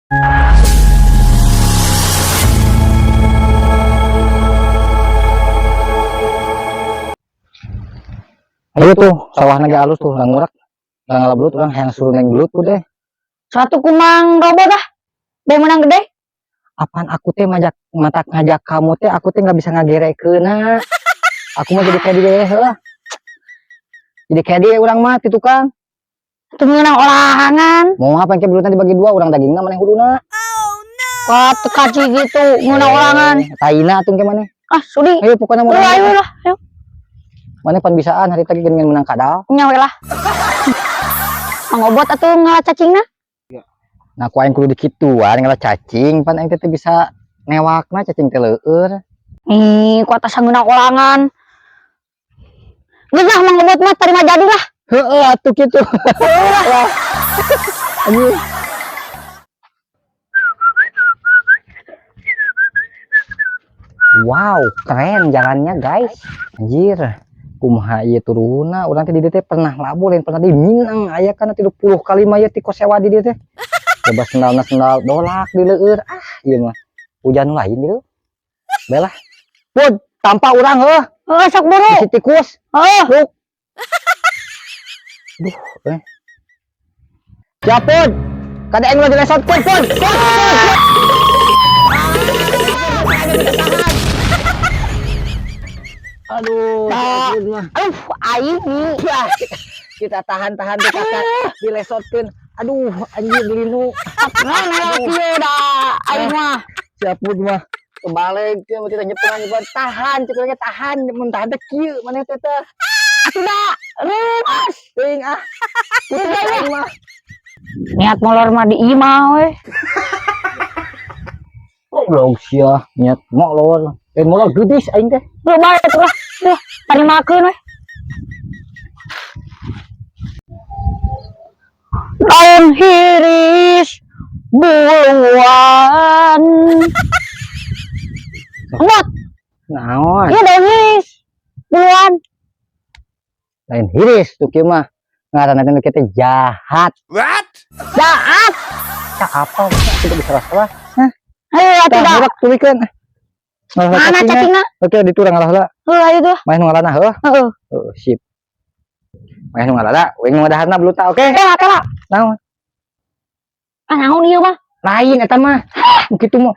Ayo tuh, sawah naga halus tuh, ngurak, ngalabelut orang yang suruh neng belut tuh deh. Satu kumang robot ah, dia menang gede. Apaan aku teh ngajak kamu teh, aku teh nggak bisa ngagerekeuna. Aku mau jadi kayak dia lah. Jadi kayak dia orang mah itu kan. Itu menang olahangan. Mau apa yang kayak belutnya dibagi dua, orang dagingnya mana huruna. Wah, tekaci gitu, menang olahangan. Taina tuh gimana? Ah, sudi. Ayo pokoknya mau. Ayo lah, ayo. Mana pan bisaan hari tadi dengan menang kadal. Nyawe lah. Mangobot atau ngalah cacingna? Nah, ku aing kudu dikituan ngalah cacing, pan aing teh bisa newakna cacing teh leueur. Ih, ku atas menang olahangan. Geus lah mangobot mah terima jadi lah. Heeh, atuh kitu. Anjir. Wow, keren jalannya guys. Anjir. Kumaha ieu turuna, urang teh di dieu teh pernah labuh lain pernah di Minang aya kana 30 kali mah ieu ti kos sewa di dieu teh. Coba sendal dolak di leueur. Ah, ieu mah hujan lain dieu. Belah. Pun, tampak urang heuh. Heuh, sok buru. Si tikus. Heuh. Duh, siap pun. Kada aing lagi lesotkeun pun. Aduh, Aduh, aing kita tahan di kakak dilesotkeun. Aduh, anjir linu. nah kieu da aing mah. Siap pun mah. Kebalik kita nyepungan tahan, cekelnya tahan, mun tahan teh kieu maneh teh teh. Sudah, remas. Ting ah. Putus aing mah. Niat molor mah di imah we. Goblok sia, niat molor. Molor geudis aing teh. Lu bae lah. Duh, tadi makeun we. Daun hiris buluan. Ngot. Naon? Iya daun hiris buluan. Lain hiris tuh kieu mah. Ngaranna teh kita jahat. What? Jahat. Cak apa kita bisa salah. Hah? Ayo tidak. Urak tulikeun. Mana cacingna? Oke, diturang ngalah. Heuh ayo tuh. Main ngaranna heuh. Heeh. Oh, sip. Main ngalah, we ngadahanna beluta oke. Tela. Naon? Ah naon ieu mah? Lain eta mah. Kitu mah.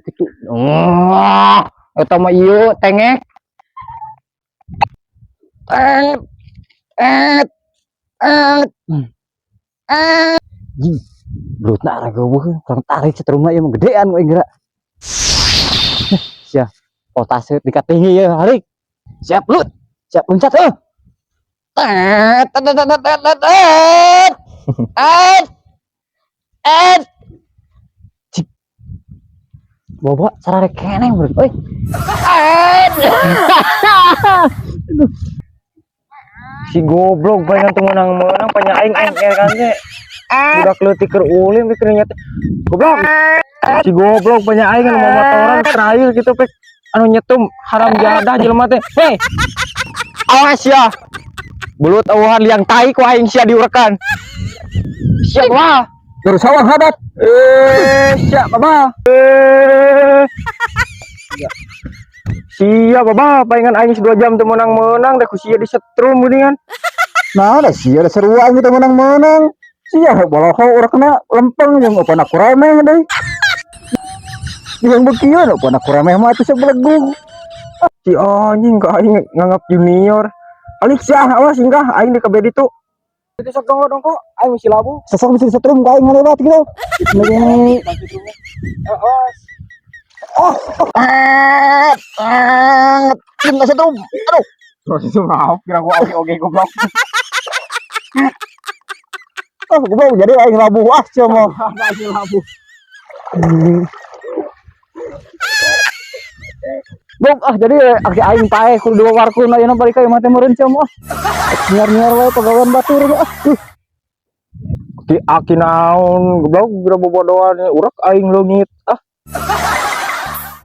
Kitu. Oh, eta mah ieu tengek. Belutna rageueuh, kurang tarik ceterumna ieu mah gedean we geura. Sia, potase dikatinggi ya harik. Siap belut. Siap loncat heuh. Bobo sarare keneng bro. Euy. Si goblok palingan teu meunang-meunang panyaing kan teh. Budak leutik keur ulin teh nyata. Goblok. Si goblok panyaing anu momotoran terakhir gitu pek anu nyetum haram jadah jelema teh. Hei. Awas ya. Belut eueuhan liang tai ku aing sia diurekan. Siap lah. Terus sawah hadat. Siap baba. Siap baba, palingan aing 2 jam teu meunang-meunang da ku sia disetrum geuningan. Nah, da sia da seruan teu meunang-meunang. Sia boloho urekna lempeng jeung upana ku remeh deui. Yang bekieu upana ku remeh mah teu sabelegung. Si anjing ka aing nganggap junior. Alik sia awas singgah aing di kabeh ditu. Itu sok dong kok aing misi labu. Sosok bisa disetrum ka aing ngalewat gitu. Ini awas. Tim gak setrum. Aduh. Terus itu maaf kira gua oke goblok. Oh, goblok jadi aing labu cuma. Aing labu. Bok jadi aing pae kudu dua warkuna yeuna balik ka imah teh meureun cuma. Nyar-nyar wae pegawaian batur Ki aki naon goblok bira bobodohan urak aing leungit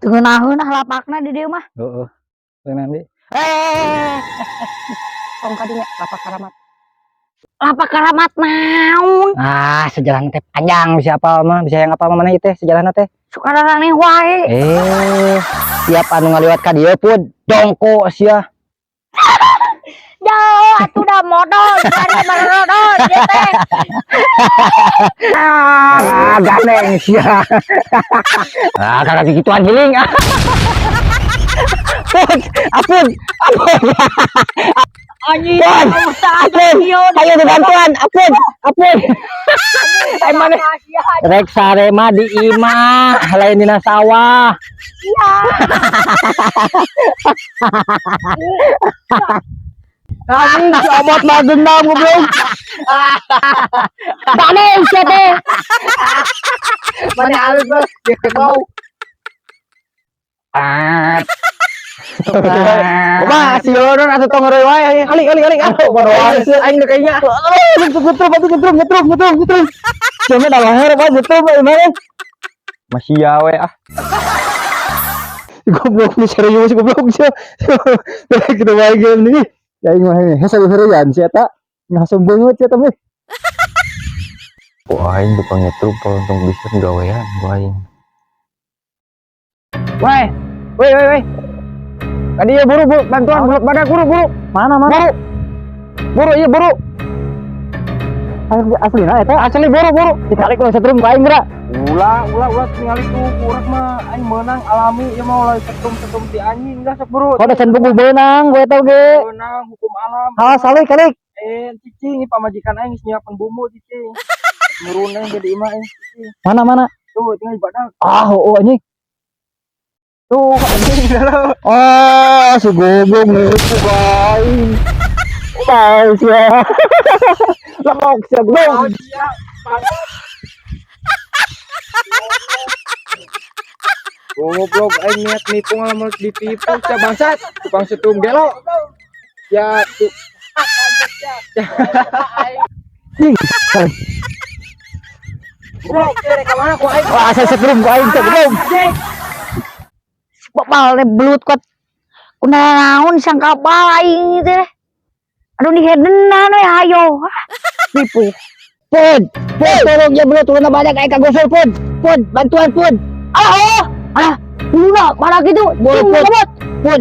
Teunaheun lapakna di dieu mah. Heeh. Nanti. Tong ka dinya lapak karamat. Apa karamat naon? Ah, sejalan teh panjang bisa apa mah, bisa yang apa mana teh sejalan teh. Sukadarane wae. Tiap anu ngaliwat ka dieu pun dongko sia. Jauh atuh dah modal, cari marodol ieu teh. Ganeng sia. Kagak gituan giling. Apun. Anjing, Ayo dibantuan, apun. Ai mana? Rek sare mah di imah, lain dina sawah. Iya. Anjing sobat mah dendam goblok. Ganeng sia teh. Mana alus bos, mau. Oma si Yoron atau tong ngeroy wae kali. Baru aing kayaknya. Getrum. Cuma dah lahir apa getrum mana? Masih ya we ah. Goblok nih serius goblok sih. Kita wae game nih. Ya aing mah hese seriusan sih eta. Langsung banget sih tapi. Wah, aing tukang ngetrup untuk bisa gawean gua aing. Woi. Tadi ya buru bantuan bulu badak buru. Mana? Buru iya buru. Asli nah eta asli buru. Dikali kalau setrum ka aing geura. Ulah ningali tuh urang mah aing meunang alami ieu mah ulah setrum ti anjing dah sok buru. Kode can buku beunang gue tau ge. Beunang hukum alam. Halas saleh kalik. Cicing pamajikan aing geus nyiapkeun bumbu cicing. Nurun jadi imah aing cicing. Mana? Tuh tinggal di badak. Anjing. Tuh, anjing dalam. Si goblok nih, guys. Guys ya. Lamok siya, goblok. Goblok, ay niat nipu ngalamat ditipu siya bangsat. Tukang setum gelo. Ya, tuh. Goblok, ke mana ku aing? Asal setum ku aing teh, goblok. Bal belut kuat. Kunaon sangka aing teh. Aduh nih hedenan we hayo. Tipu. Pun, tolong ya belut turun banyak aing kagosol pun. Bantuan pun. Alah, luna malah gitu. Buru pun.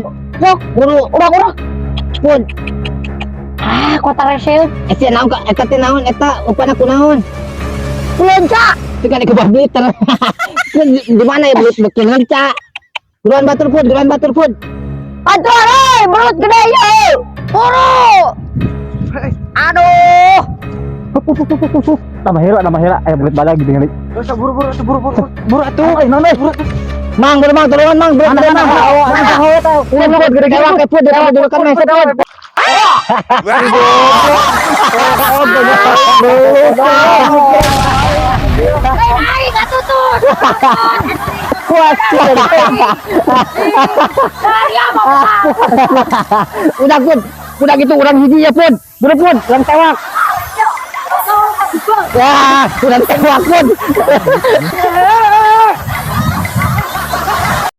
Buru urang. Pun. Kota reseut. Sia naon ka eta teh naon eta upana kunaon? Lenca. Teu kan ikut liter. Di mana ya belut bekin lenca? Geruan batur pun. Aduh, belut gede ya. Buru. Aduh. Tambah hela. Belut badak gitu kali. Buru. Buru atuh. Buru. Mang, tolongan mang. Mana. Pun gede-gede pun dulu kan meset pun. Aing katutut. Udah gitu urang hiji ya pun. Buru pun, urang tewak. Wah, urang tewak pun.